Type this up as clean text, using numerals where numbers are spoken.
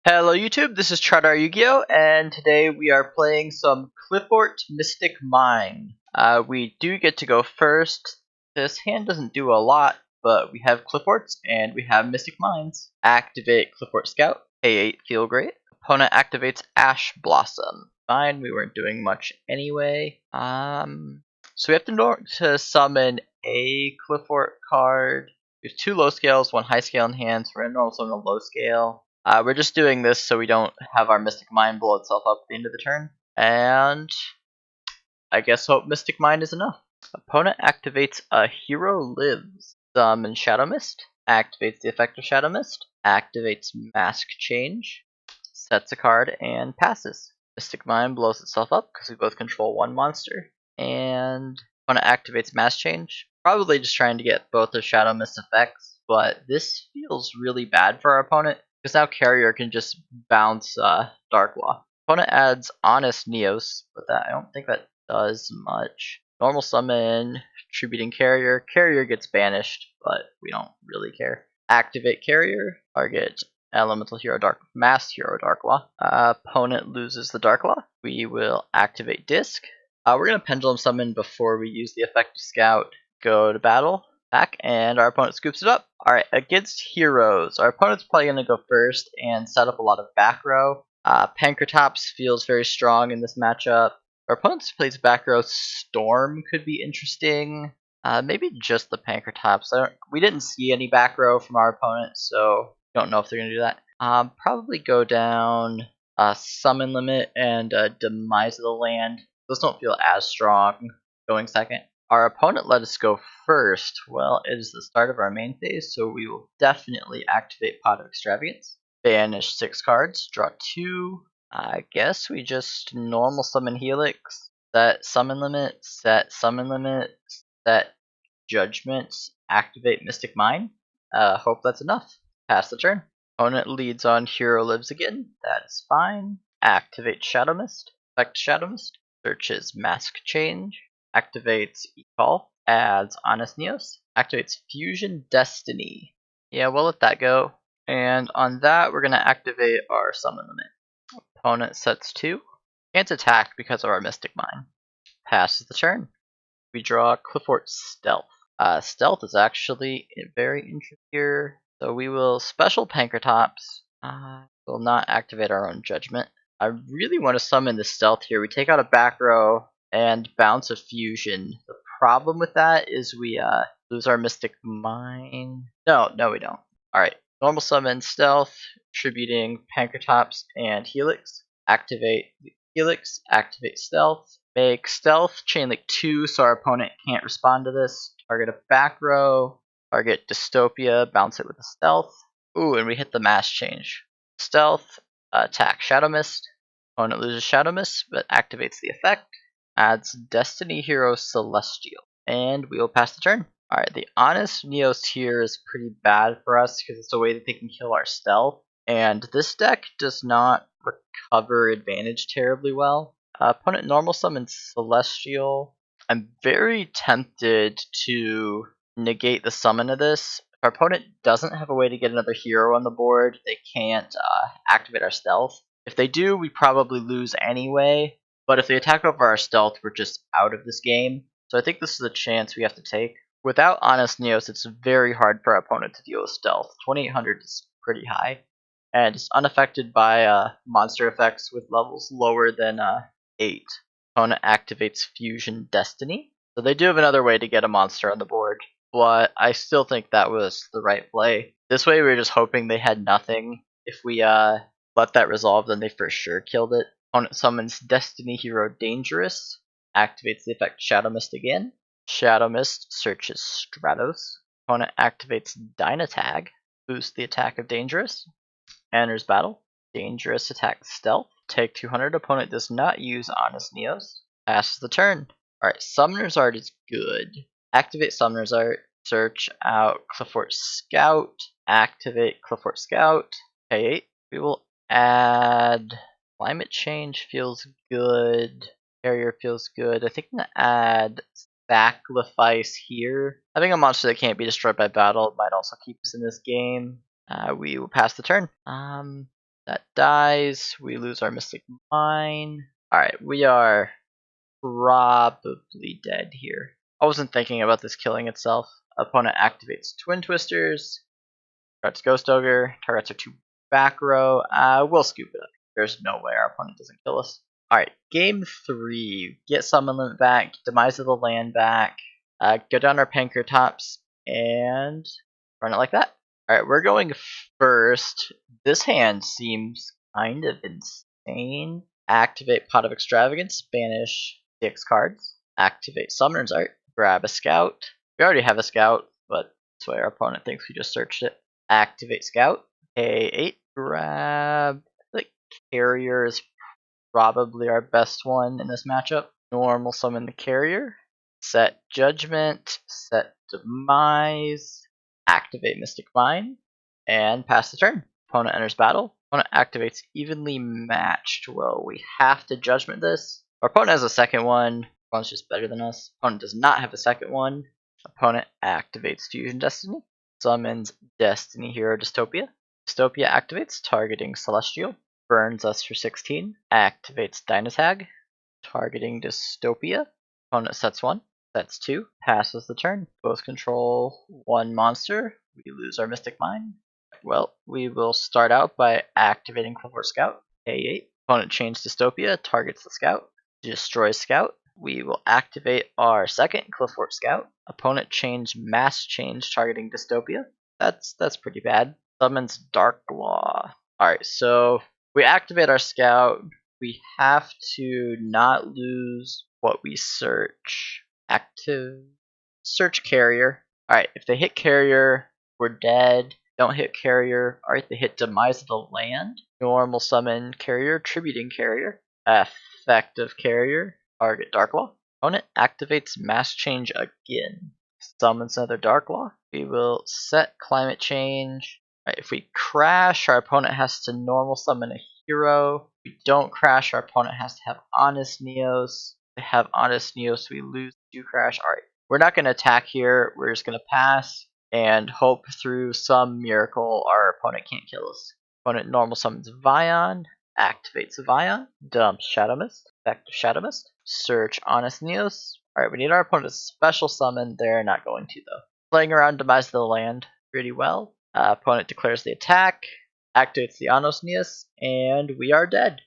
Hello YouTube, this is ChardarYuGiOh, and today we are playing some Qliphort Mystic Mine. We do get to go first. This hand doesn't do a lot, but we have Qliphorts and we have Mystic Mines. Activate Qliphort Scout, A8 feel great. Opponent activates Ash Blossom. Fine, we weren't doing much anyway. So we have to summon a Qliphort card. We have two low scales, one high scale in hand, so we're gonna normal summon a low scale. We're just doing this so we don't have our Mystic Mine blow itself up at the end of the turn. And I guess hope Mystic Mine is enough. Opponent activates a Hero Lives. Summon Shadow Mist. Activates the effect of Shadow Mist. Activates Mask Change. Sets a card and passes. Mystic Mine blows itself up because we both control one monster. And opponent activates Mask Change. Probably just trying to get both of Shadow Mist effects, but this feels really bad for our opponent. Because now Carrier can just bounce Dark Law. Opponent adds Honest Neos, but I don't think that does much. Normal summon, Tributing Carrier. Carrier gets banished, but we don't really care. Activate Carrier. Target Elemental Hero Mass Hero Dark Law. Opponent loses the Dark Law. We will activate Disc. We're going to Pendulum Summon before we use the effective Scout. Go to battle. Back, and our opponent scoops it up. Alright, against heroes, our opponent's probably going to go first and set up a lot of back row. Pankratops feels very strong in this matchup. Our opponent plays back row. Storm could be interesting. Maybe just the Pankratops. We didn't see any back row from our opponent, so don't know if they're going to do that. Probably go down Summon Limit and Demise of the Land. Those don't feel as strong going second. Our opponent let us go first. Well, it is the start of our main phase, so we will definitely activate Pot of Extravagance. Banish 6 cards, draw 2. I guess we just normal summon Helix, set summon limit, set Judgment, activate Mystic Mine. Hope that's enough. Pass the turn. Opponent leads on Hero Lives again. That is fine. Activate Shadow Mist. Effect Shadow Mist. Searches Mask Change. Activates Ecall, adds Honest Neos, activates Fusion Destiny. Yeah, we'll let that go. And on that, we're going to activate our Summon Limit. Opponent sets 2. Can't attack because of our Mystic Mine. Passes the turn. We draw Qliphort Stealth. Stealth is actually very interesting here. So we will special Pankratops. We'll not activate our own Judgment. I really want to summon the Stealth here. We take out a back row and bounce a fusion. The problem with that is we lose our Mystic Mine. No, we don't. Alright, normal summon Stealth, Tributing Pankratops and Helix. Activate Helix, activate Stealth. Make Stealth Chain Link 2 so our opponent can't respond to this. Target a back row, target Dystopia, bounce it with a Stealth. Ooh, and we hit the Mass Change. Stealth, attack Shadow Mist. Opponent loses Shadow Mist, but activates the effect. Adds Destiny Hero Celestial. And we will pass the turn. Alright, the Honest Neos here is pretty bad for us because it's a way that they can kill our Stealth. And this deck does not recover advantage terribly well. Opponent normal summons Celestial. I'm very tempted to negate the summon of this. If our opponent doesn't have a way to get another hero on the board, they can't activate our Stealth. If they do, we probably lose anyway. But if they attack over our Stealth, we're just out of this game. So I think this is a chance we have to take. Without Honest Neos, it's very hard for our opponent to deal with Stealth. 2800 is pretty high. And it's unaffected by monster effects with levels lower than 8. Opponent activates Fusion Destiny. So they do have another way to get a monster on the board. But I still think that was the right play. This way we were just hoping they had nothing. If we let that resolve, then they for sure killed it. Opponent summons Destiny Hero Dangerous, activates the effect Shadow Mist again. Shadow Mist searches Stratos. Opponent activates Dynatag, boosts the attack of Dangerous. Enters battle. Dangerous attacks Stealth. Take 200. Opponent does not use Honest Neos. Passes the turn. Alright, Summoner's Art is good. Activate Summoner's Art. Search out Qliphort Scout. Activate Qliphort Scout. Pay 8. We will add Climate Change feels good. Carrier feels good. I think I'm going to add Sacrifice here. Having a monster that can't be destroyed by battle might also keep us in this game. We will pass the turn. That dies. We lose our Mystic Mine. Alright, we are probably dead here. I wasn't thinking about this killing itself. Opponent activates Twin Twisters. Targets Ghost Ogre. Targets are 2 back row. We'll scoop it up. There's no way our opponent doesn't kill us. Alright, game 3. Get Summon Limit back. Demise of the Land back. Go down our Pankratops. And run it like that. Alright, we're going first. This hand seems kind of insane. Activate Pot of Extravagance. Banish 6 cards. Activate Summoner's Art. Grab a Scout. We already have a Scout, but this way our opponent thinks we just searched it. Activate Scout. A8. Grab. I think Carrier is probably our best one in this matchup. Normal summon the Carrier. Set Judgment. Set Demise. Activate Mystic Mine. And pass the turn. Opponent enters battle. Opponent activates Evenly Matched. Well, we have to Judgment this. Our opponent has a second one. Opponent's just better than us. Opponent does not have a second one. Opponent activates Fusion Destiny. Summons Destiny Hero Dystopia. Dystopia activates, targeting Celestial. Burns us for 16. Activates Dynatag, targeting Dystopia. Opponent sets 1. Sets 2. Passes the turn. Both control 1 monster. We lose our Mystic Mine. Well, we will start out by activating Qliphort Scout. A8. Opponent change Dystopia, targets the Scout. Destroys Scout. We will activate our second Qliphort Scout. Opponent change Mass Change, targeting Dystopia. That's pretty bad. Summons Darklaw. Alright, so we activate our Scout. We have to not lose what we search. Search Carrier. Alright, if they hit Carrier, we're dead. Don't hit Carrier. Alright, they hit Demise of the Land. Normal summon Carrier, tributing Carrier. Effective Carrier. Target Darklaw. Opponent activates Mass Change again. Summons another Darklaw. We will set Climate Change. Right, if we crash, our opponent has to normal summon a hero. If we don't crash, our opponent has to have Honest Neos. If they have Honest Neos, we lose 2 crash. Alright, we're not going to attack here. We're just going to pass and hope through some miracle our opponent can't kill us. Opponent normal summons Vion. Activates Vion. Dumps Shadow Mist. Effective Shadow Mist. Search Honest Neos. Alright, we need our opponent to special summon. They're not going to, though. Playing around Demise of the Land pretty well. Opponent declares the attack. Activates the Honest Neos. And we are dead.